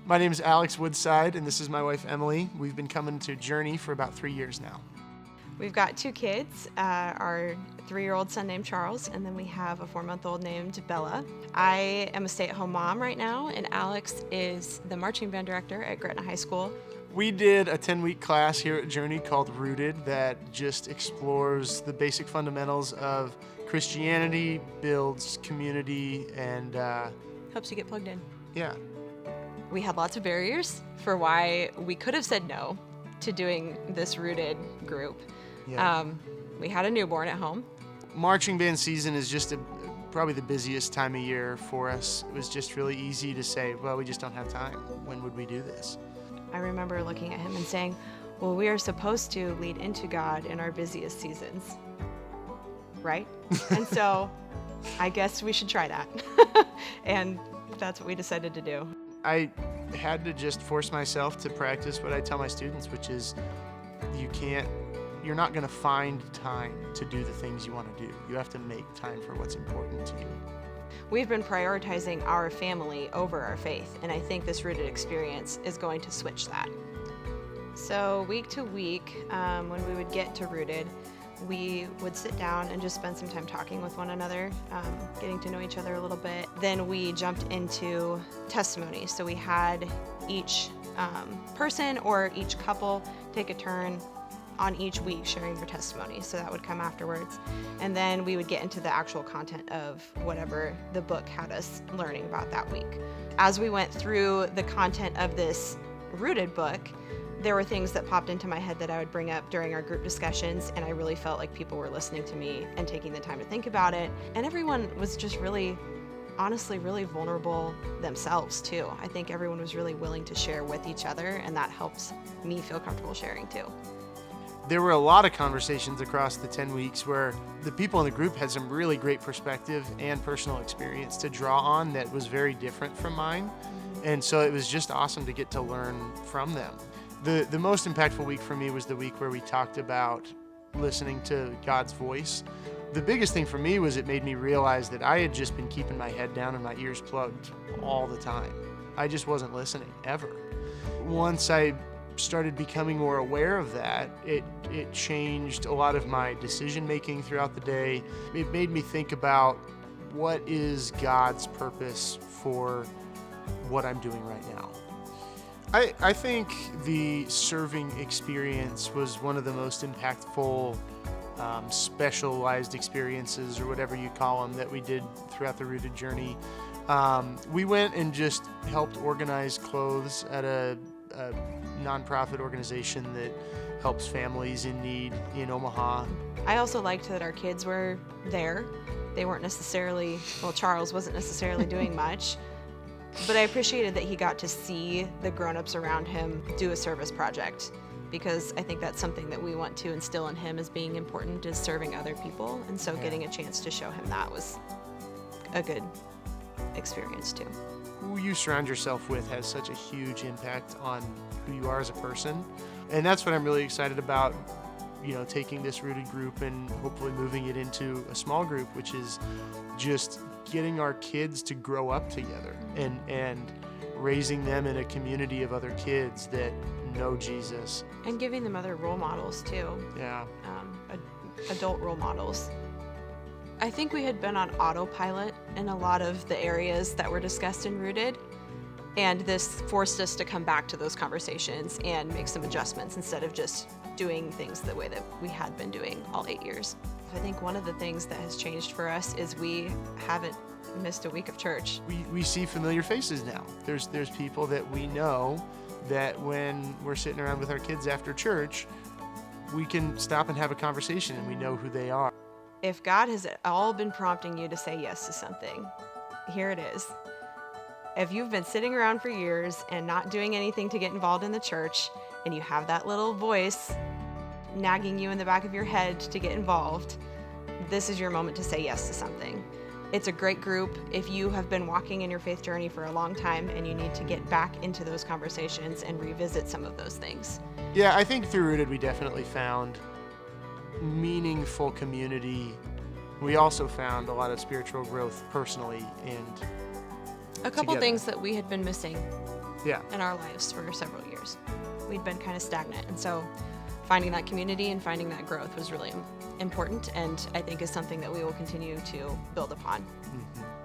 My name is Alex Woodside, and this is my wife, Emily. We've been coming to Journey for about 3 years now. We've got 2 kids, our 3-year-old son named Charles, and then we have a 4-month-old named Bella. I am a stay-at-home mom right now, and Alex is the marching band director at Gretna High School. We did a 10-week class here at Journey called Rooted that just explores the basic fundamentals of Christianity, builds community, and Helps you get plugged in. yeah. We had lots of barriers for why we could have said no to doing this Rooted group. Yeah. We had a newborn at home. Marching band season is just probably the busiest time of year for us. It was just really easy to say, well, we just don't have time. When would we do this? I remember looking at him and saying, well, we are supposed to lead into God in our busiest seasons, right? And so I guess we should try that. And that's what we decided to do. I had to just force myself to practice what I tell my students, which is you're not going to find time to do the things you want to do. You have to make time for what's important to you. We've been prioritizing our family over our faith, and I think this Rooted experience is going to switch that. So week to week, when we would get to Rooted, we would sit down and just spend some time talking with one another, getting to know each other a little bit. Then we jumped into testimony. So we had each person or each couple take a turn on each week sharing their testimony. So that would come afterwards. And then we would get into the actual content of whatever the book had us learning about that week. As we went through the content of this Rooted book, there were things that popped into my head that I would bring up during our group discussions, and I really felt like people were listening to me and taking the time to think about it. And everyone was just really, honestly, really vulnerable themselves too. I think everyone was really willing to share with each other, and that helps me feel comfortable sharing too. There were a lot of conversations across the 10 weeks where the people in the group had some really great perspective and personal experience to draw on that was very different from mine. And so it was just awesome to get to learn from them. The most impactful week for me was the week where we talked about listening to God's voice. The biggest thing for me was it made me realize that I had just been keeping my head down and my ears plugged all the time. I just wasn't listening, ever. Once I started becoming more aware of that, it changed a lot of my decision making throughout the day. It made me think about what is God's purpose for what I'm doing right now. I think the serving experience was one of the most impactful, specialized experiences, or whatever you call them, that we did throughout the Rooted journey. We went and just helped organize clothes at a nonprofit organization that helps families in need in Omaha. I also liked that our kids were there. They weren't necessarily, well, Charles wasn't necessarily doing much. But I appreciated that he got to see the grown-ups around him do a service project, because I think that's something that we want to instill in him as being important, is serving other people. And so getting a chance to show him that was a good experience too. Who you surround yourself with has such a huge impact on who you are as a person. And that's what I'm really excited about, taking this Rooted group and hopefully moving it into a small group, which is just getting our kids to grow up together and raising them in a community of other kids that know Jesus. And giving them other role models too. Yeah. Adult role models. I think we had been on autopilot in a lot of the areas that were discussed in Rooted, and this forced us to come back to those conversations and make some adjustments instead of just doing things the way that we had been doing all 8 years. I think one of the things that has changed for us is we haven't missed a week of church. We see familiar faces now. There's people that we know that when we're sitting around with our kids after church, we can stop and have a conversation and we know who they are. If God has all been prompting you to say yes to something, here it is. If you've been sitting around for years and not doing anything to get involved in the church, and you have that little voice nagging you in the back of your head to get involved, this is your moment to say yes to something. It's a great group. If you have been walking in your faith journey for a long time and you need to get back into those conversations and revisit some of those things. Yeah, I think through Rooted we definitely found meaningful community. We also found a lot of spiritual growth personally and a couple together. Things that we had been missing in our lives for several years. We'd been kind of stagnant, and so finding that community and finding that growth was really important, and I think is something that we will continue to build upon. Mm-hmm.